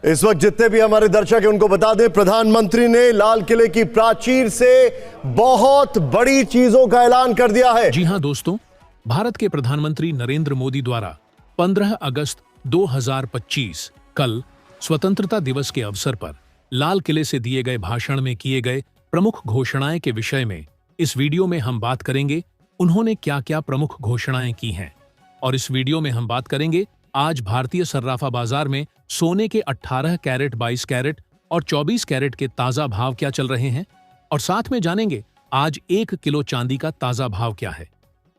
इस वक्त जितने भी हमारे दर्शक हैं उनको बता दें, प्रधानमंत्री ने लाल किले की प्राचीर से बहुत बड़ी चीजों का ऐलान कर दिया है। जी हां दोस्तों, भारत के प्रधानमंत्री नरेंद्र मोदी द्वारा 15 अगस्त 2025 कल स्वतंत्रता दिवस के अवसर पर लाल किले से दिए गए भाषण में किए गए प्रमुख घोषणाएं के विषय में इस वीडियो में हम बात करेंगे। उन्होंने क्या क्या प्रमुख घोषणाएं की हैं और इस वीडियो में हम बात करेंगे आज भारतीय सर्राफा बाजार में सोने के 18 कैरेट, 22 कैरेट और 24 कैरेट के ताजा भाव क्या चल रहे हैं और साथ में जानेंगे आज 1 किलो चांदी का ताजा भाव क्या है।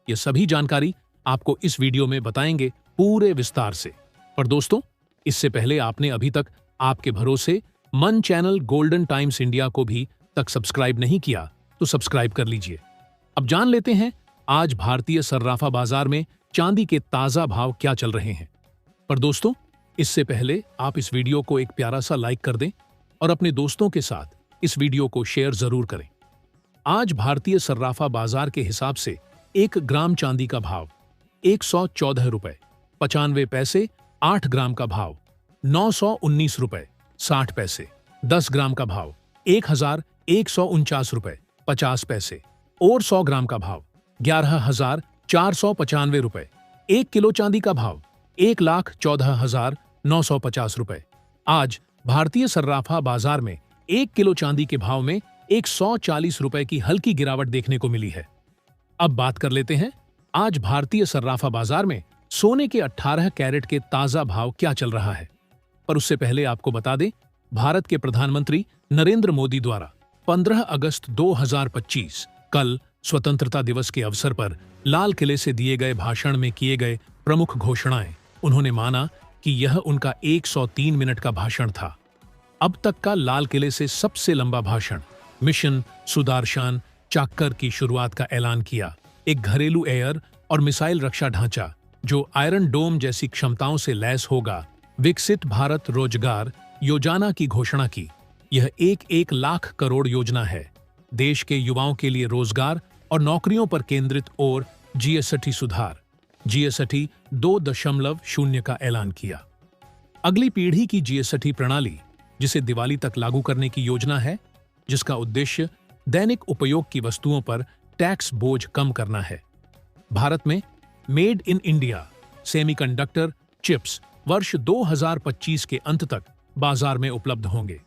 ये सभी जानकारी आपको इस वीडियो में बताएंगे पूरे विस्तार से। पर दोस्तों, इससे पहले आपने अभी तक आपके भरोसे मन चैनल गोल्डन टाइम्स इंडिया को भी तक सब्सक्राइब नहीं किया तो सब्सक्राइब कर लीजिए। अब जान लेते हैं आज भारतीय सर्राफा बाजार में चांदी के ताजा भाव क्या चल रहे हैं। पर दोस्तों, इससे पहले आप इस वीडियो को एक प्यारा सा लाइक कर दें और अपने दोस्तों के साथ इस वीडियो को शेयर जरूर करें। आज भारतीय सर्राफा बाजार के हिसाब से 1 ग्राम चांदी का भाव 114 रुपए 95 पैसे, 8 ग्राम का भाव 919 रुपए 60 पैसे, 10 ग्राम का भाव 1149 रुपए 50 पैसे और 100 ग्राम का भाव 11,495 रुपए। 1 किलो चांदी का भाव 1,14,950 रुपए। आज भारतीय सर्राफा बाजार में 1 किलो चांदी के भाव में 140 रुपए की हल्की गिरावट देखने को मिली है। अब बात कर लेते हैं आज भारतीय सर्राफा बाजार में सोने के 18 कैरेट के ताजा भाव क्या चल रहा है। पर उससे पहले आपको बता दें, भारत के प्रधानमंत्री नरेंद्र मोदी द्वारा 15 अगस्त 2025 कल स्वतंत्रता दिवस के अवसर पर लाल किले से दिए गए भाषण में किए गए प्रमुख घोषणाएं, उन्होंने माना कि यह उनका 103 मिनट का भाषण था। अब तक का लाल किले से सबसे लंबा भाषण। मिशन सुदर्शन चक्र की शुरुआत का ऐलान किया। एक घरेलू एयर और मिसाइल रक्षा ढांचा जो आयरन डोम जैसी क्षमताओं से लैस होगा। विकसित भारत रोजगार योजना की घोषणा की। यह 1 लाख करोड़ योजना है, देश के युवाओं के लिए रोजगार और नौकरियों पर केंद्रित। और जीएसटी सुधार, जीएसटी 2.0 का ऐलान किया। अगली पीढ़ी की जीएसटी प्रणाली, जिसे दिवाली तक लागू करने की योजना है, जिसका उद्देश्य दैनिक उपयोग की वस्तुओं पर टैक्स बोझ कम करना है। भारत में made in India semiconductor chips वर्ष 2025 के अंत तक बाजार में उपलब्ध होंगे।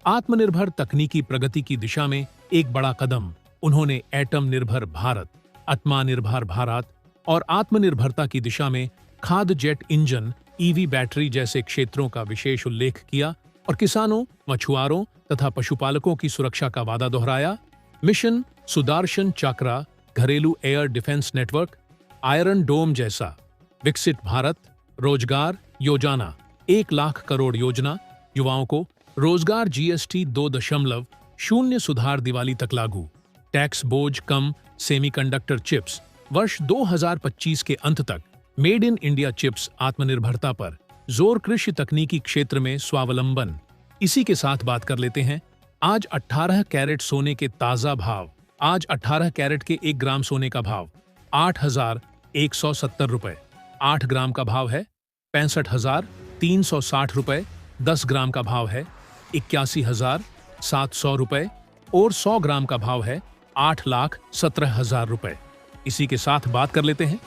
आत्मनिर्भर तकनीकी प्रगति की दिशा में एक बड़ा कदम। उन्होंने एटम निर्भर भारत, आत्मनिर्भर भारत और आत्मनिर्भरता की दिशा में खाद जेट इंजन, ईवी बैटरी जैसे क्षेत्रों का विशेष उल्लेख किया और किसानों, मछुआरों तथा पशुपालकों की सुरक्षा का वादा दोहराया। मिशन सुदर्शन चक्र, घरेलू एयर डिफेंस नेटवर्क, आयरन डोम जैसा विकसित भारत रोजगार योजना, 1 लाख करोड़ योजना, युवाओं को रोजगार। जीएसटी 2.0 सुधार दिवाली तक लागू। टैक्स बोझ कम। सेमीकंडक्टर चिप्स वर्ष 2025 के अंत तक। मेड इन इंडिया चिप्स, आत्मनिर्भरता पर जोर। कृषि तकनीकी क्षेत्र में स्वावलंबन। इसी के साथ बात कर लेते हैं आज 18 कैरेट सोने के ताजा भाव। आज 18 कैरेट के 1 ग्राम सोने का भाव 8,170 रुपए। 8 ग्राम का भाव है 65,360 रुपए। 10 ग्राम का भाव है 81,700 रुपए और 100 ग्राम का भाव है 8,17,000 रुपए। इसी के साथ बात कर लेते हैं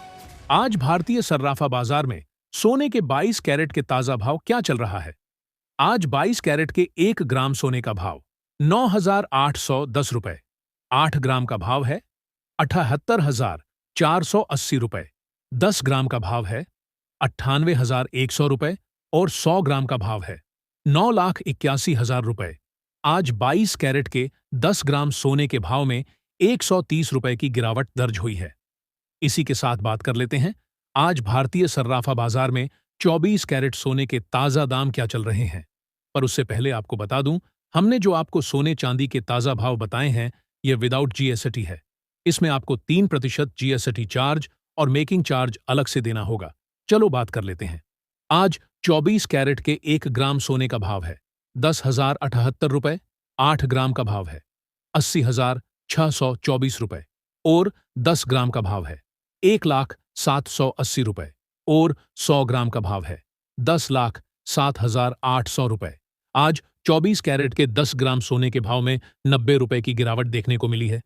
आज भारतीय सर्राफा बाजार में सोने के 22 कैरेट के ताजा भाव क्या चल रहा है। आज 22 कैरेट के 1 ग्राम सोने का भाव 9,810 रुपए। 8 ग्राम का भाव है 78,480 रुपए। 10 ग्राम का भाव है 98,100 रुपए और 100 ग्राम का भाव है 9,81,000 रुपए। आज 22 कैरेट के 10 ग्राम सोने के भाव में 130 रुपए की गिरावट दर्ज हुई है। इसी के साथ बात कर लेते हैं आज भारतीय सर्राफा बाजार में 24 कैरेट सोने के ताजा दाम क्या चल रहे हैं। पर उससे पहले आपको बता दूं, हमने जो आपको सोने चांदी के ताजा भाव बताए हैं, यह विदाउट जीएसटी है। इसमें आपको 3% जीएसटी चार्ज और मेकिंग चार्ज अलग से देना होगा। चलो बात कर लेते हैं। आज 24 कैरेट के 1 ग्राम सोने का भाव है 10,078 रुपए। 8 ग्राम का भाव है 80,624 रुपए और 10 ग्राम का भाव है 1,0780 रुपए और 100 ग्राम का भाव है 7,800 रुपए। आज 24 कैरेट के 10 ग्राम सोने के भाव में 90 रुपए की गिरावट देखने को मिली है।